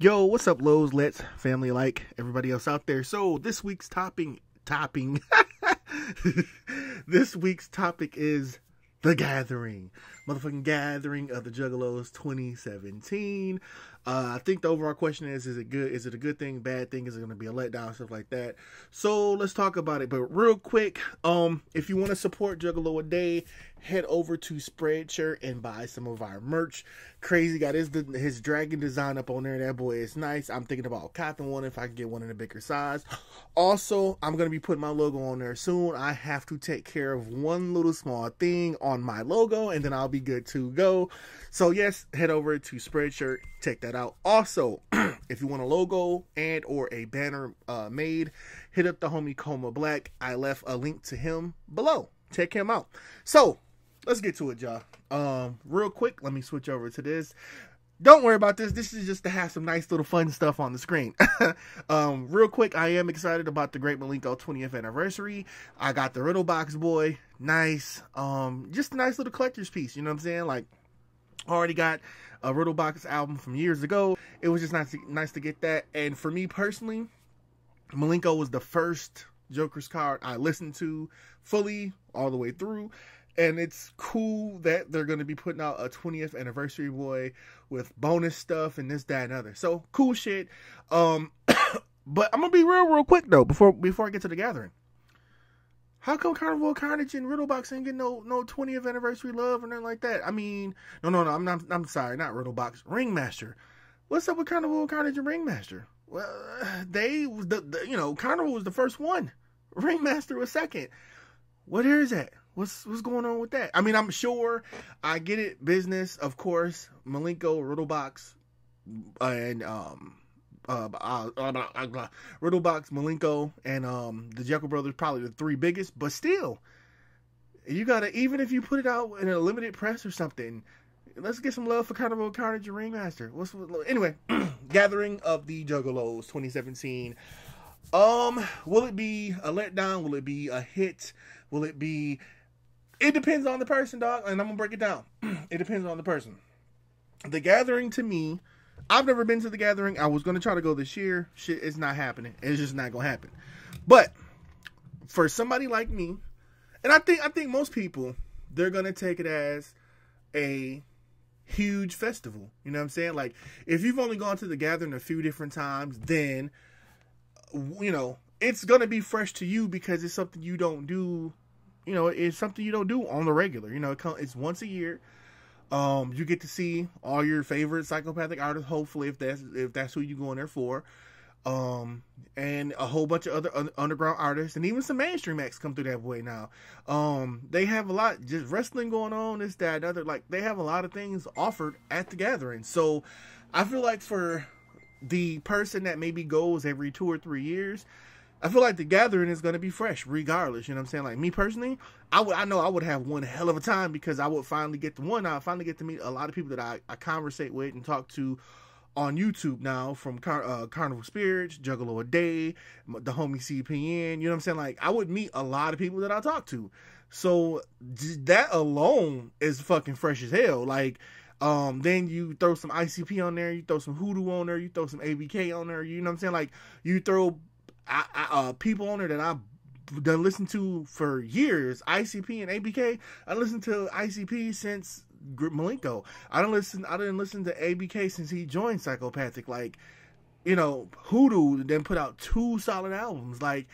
Yo, what's up, Lowe's, Let's, family, like everybody else out there. So this week's topping, this week's topic is the gathering, motherfucking gathering of the Juggalos 2017. I think the overall question is it good? Is it a good thing, bad thing? Is it going to be a letdown, stuff like that? So let's talk about it. But real quick, if you want to support Juggalo a day, head over to Spreadshirt and buy some of our merch. Kreyz got his dragon design up on there. That boy is nice. I'm thinking about cotton one if I can get one in a bigger size. Also, I'm going to be putting my logo on there soon. I have to take care of one little small thing on my logo, and then I'll be good to go. So yes, head over to Spreadshirt. Check that out. Also, if you want a logo and or a banner made, hit up the homie Coma Black. I left a link to him below. Check him out. So let's get to it, y'all. Real quick, let me switch over to this. Don't worry about this. This is just to have some nice little fun stuff on the screen. Real quick, I am excited about the Great Malenko 20th anniversary. I got the Riddle Box boy. Nice. Just a nice little collector's piece. You know what I'm saying? Like, already got a Riddle Box album from years ago. It was just nice to get that. And for me personally, Malenko was the first Joker's card I listened to fully all the way through. And it's cool that they're going to be putting out a 20th anniversary boy with bonus stuff and this, that, and other. So cool shit. But I'm gonna be real quick though before I get to the gathering. How come Carnival Carnage and Riddlebox ain't getting no 20th anniversary love or nothing like that? I mean, no, I'm sorry, not Riddlebox, Ringmaster. What's up with Carnival Carnage and Ringmaster? Well, Carnival was the first one. Ringmaster was second. What is that? What's going on with that? I mean, I'm sure I get it. Business, of course. Malenko, Riddlebox, and Riddlebox, Malenko, and the Jekyll Brothers, probably the three biggest. But still, you gotta, even if you put it out in a limited press or something, let's get some love for Carnival Carnage and Ringmaster. Anyway, Gathering of the Juggalos 2017. Will it be a letdown? Will it be a hit? Will it be... It depends on the person, dog, and I'm gonna break it down. It depends on the person. The Gathering, to me, I've never been to the Gathering. I was gonna try to go this year. Shit, it's not happening. It's just not gonna happen. But for somebody like me, and I think most people, they're gonna take it as a huge festival. You know what I'm saying? Like, if you've only gone to the Gathering a few different times, then it's gonna be fresh to you because it's something you don't do. It's something you don't do on the regular. It's once a year. You get to see all your favorite psychopathic artists, hopefully, if that's who you're going there for. And a whole bunch of other underground artists, and even some mainstream acts come through that way now. They have a lot, just wrestling going on, this, that, and other. Like, they have a lot of things offered at the Gathering. So I feel like for the person that maybe goes every 2 or 3 years, I feel like the Gathering is going to be fresh regardless. You know what I'm saying? Like, me personally, I know I would have one hell of a time because I would finally get to meet a lot of people that I conversate with and talk to on YouTube now, from Carnival Spirits, Juggalo a Day, the homie CPN. You know what I'm saying? Like, I would meet a lot of people that I talk to. So that alone is fucking fresh as hell. Like, then you throw some ICP on there, you throw some Hoodoo on there, you throw some ABK on there. You know what I'm saying? Like, you throw people on there that I've done listened to for years. ICP and ABK. I listened to ICP since Malenko. I didn't listen to ABK since he joined Psychopathic. Like, Hoodoo then put out 2 solid albums. Like,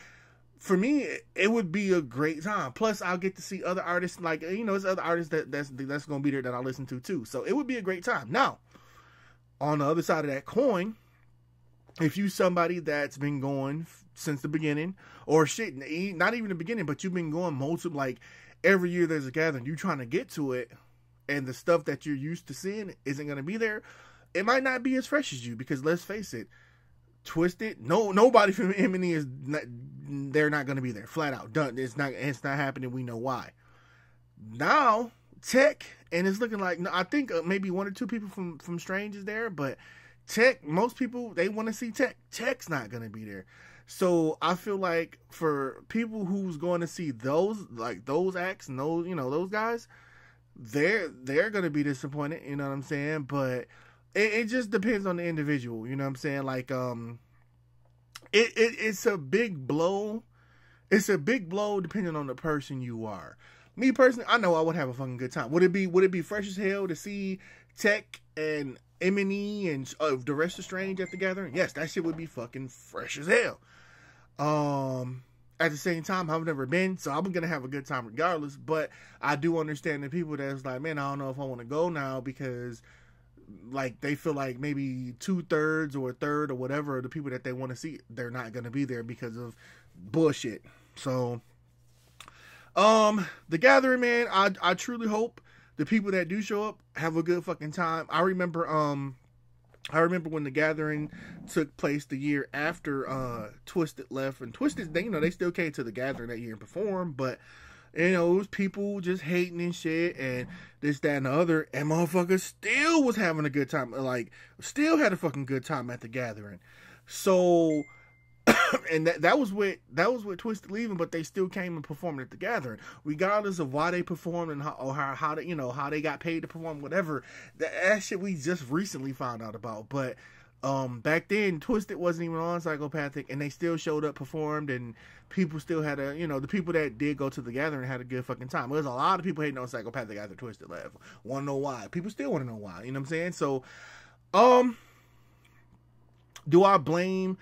for me, it would be a great time. Plus, I'll get to see other artists. Like, there's other artists that's gonna be there that I listen to too. So it would be a great time. Now, on the other side of that coin, if you somebody that's been going since the beginning, or shit, not even the beginning, but you've been going multiple, like, every year there's a Gathering, you trying to get to it, and the stuff that you're used to seeing isn't going to be there, it might not be as fresh as you, because let's face it, Twisted, nobody from M&E they're not going to be there, flat out, done. It's not happening, we know why. Now, Tech, and it's looking like, I think maybe 1 or 2 people from Strange is there, but Tech, most people, they want to see Tech. Tech's not going to be there. So I feel like for people who's going to see those acts and those guys, they're going to be disappointed. You know what I'm saying? But it just depends on the individual. You know what I'm saying? Like, it's a big blow. It's a big blow depending on the person you are. Me personally, I know I would have a fucking good time. Would it be fresh as hell to see Tech and M&E and the rest of Strange at the gathering? Yes, that shit would be fucking fresh as hell. At the same time, I've never been, so I'm gonna have a good time regardless. But I do understand the people that's like, man, I don't know if I want to go now because, like, they feel like maybe 2/3 or a third or whatever of the people that they want to see, they're not gonna be there because of bullshit. So, the gathering, man, I truly hope the people that do show up have a good fucking time. I remember when the gathering took place the year after Twisted left, and Twisted, they still came to the gathering that year and performed, but it was people just hating and shit and this, that, and the other, and motherfuckers still was having a good time, like still had a fucking good time at the gathering. So, and that was with Twisted leaving, but they still came and performed at the gathering, regardless of why they performed and how they, how they got paid to perform, whatever. That shit we just recently found out about. But back then, Twisted wasn't even on Psychopathic, and they still showed up, performed, and people still had the people that did go to the gathering had a good fucking time. There's a lot of people hating on Psychopathic after Twisted left. Want to know why? People still want to know why. You know what I'm saying? So, do I blame?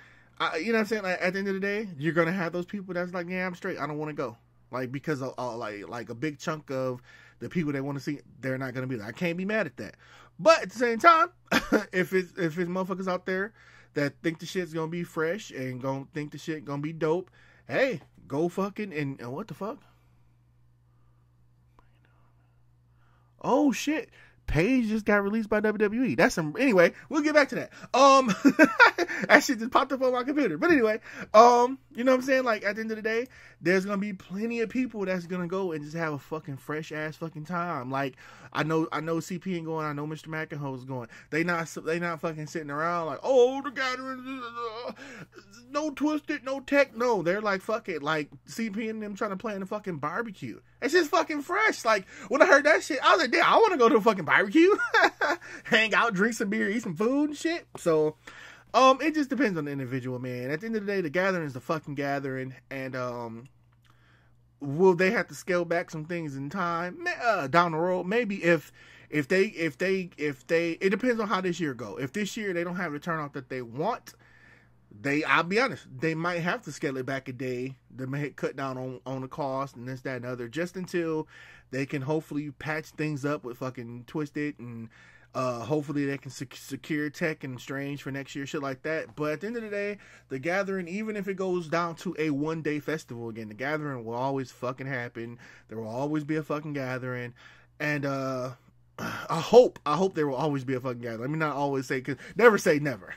You know what I'm saying? Like, at the end of the day, you're gonna have those people that's like, yeah, I'm straight, I don't want to go, like, because of, like a big chunk of the people they want to see, they're not gonna be there. I can't be mad at that. But at the same time, if it's motherfuckers out there that think the shit's gonna be fresh and gonna think the shit gonna be dope, hey, go fucking and what the fuck? Oh shit. Paige just got released by WWE. Anyway, we'll get back to that. That shit just popped up on my computer. But anyway, you know what I'm saying? Like, at the end of the day, there's gonna be plenty of people that's gonna go and just have a fucking fresh ass fucking time. Like, I know CP ain't going, I know Mr. McEnhoe's going. They not fucking sitting around like, oh, the gathering, no Twisted, no Tech. No, they're like, fuck it. Like, CP and them trying to plan a fucking barbecue. It's just fucking fresh. Like, when I heard that shit, I was like, damn, I want to go to a fucking barbecue. Hang out, drink some beer, eat some food and shit. So, it just depends on the individual, man. At the end of the day, the gathering is the fucking gathering. And, will they have to scale back some things in time down the road? Maybe if they, it depends on how this year go. If this year they don't have the turnout that they want, I'll be honest, they might have to scale it back a day. They may cut down on the cost and this, that, and other, just until they can hopefully patch things up with fucking Twisted, and hopefully they can secure Tech and Strange for next year, shit like that. But at the end of the day, the gathering, even if it goes down to a one-day festival again, the gathering will always fucking happen. There will always be a fucking gathering, and I hope there will always be a fucking gathering. Let me not always say, because never say never.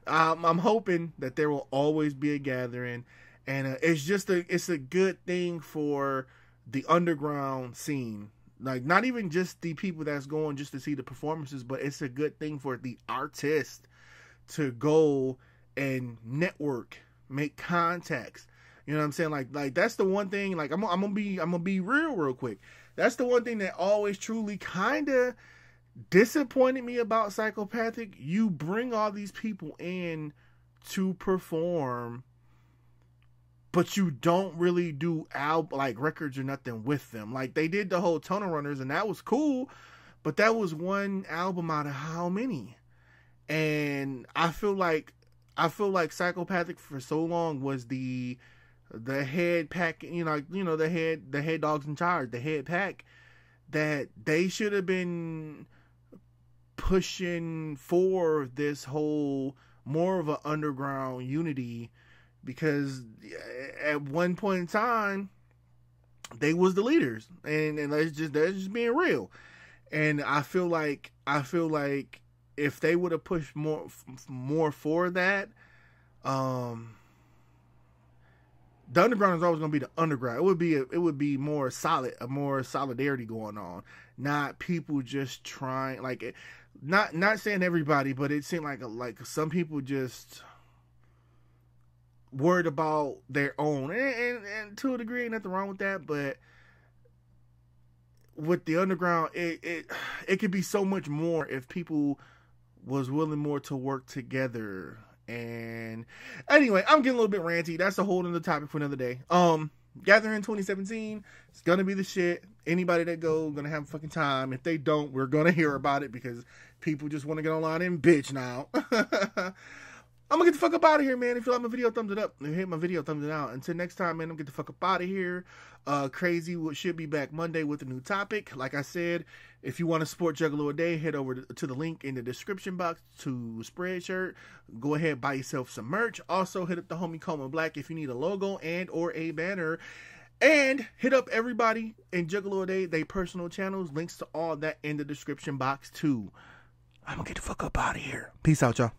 I'm hoping that there will always be a gathering, and it's a good thing for the underground scene. Like, not even just the people that's going just to see the performances, but it's a good thing for the artists to go and network, make contacts. You know what I'm saying? Like that's the one thing. Like, I'm gonna be real quick. That's the one thing that always truly kind of disappointed me about Psychopathic. You bring all these people in to perform, but you don't really do records or nothing with them. Like, they did the whole Tunnel Runners, and that was cool, but that was one album out of how many? And I feel like Psychopathic for so long was the head pack, the head dogs in charge, the head pack, that they should have been pushing for this whole more of an underground unity, because at one point in time they was the leaders, and that's just being real. And I feel like if they would have pushed more for that, the underground is always going to be the underground. It would be more solid, more solidarity going on, not people just trying, like, not saying everybody, but it seemed like some people just worried about their own, and to a degree, ain't nothing wrong with that. But with the underground, it could be so much more if people was willing more to work together. And anyway, I'm getting a little bit ranty. That's a whole other topic for another day. Gathering 2017, it's gonna be the shit. Anybody that go gonna have a fucking time. If they don't, we're gonna hear about it because people just want to get online and bitch now. I'm gonna get the fuck up out of here, man. If you like my video, thumbs it up. If you hate my video, thumbs it out. Until next time, man, I'm gonna get the fuck up out of here. Kreyz should be back Monday with a new topic. Like I said, if you want to support Juggalo a Day, head over to the link in the description box to Spreadshirt. Go ahead, buy yourself some merch. Also, hit up the homie Coma Black if you need a logo and or a banner. And hit up everybody in Juggalo a Day, they personal channels. Links to all that in the description box too. I'm gonna get the fuck up out of here. Peace out, y'all.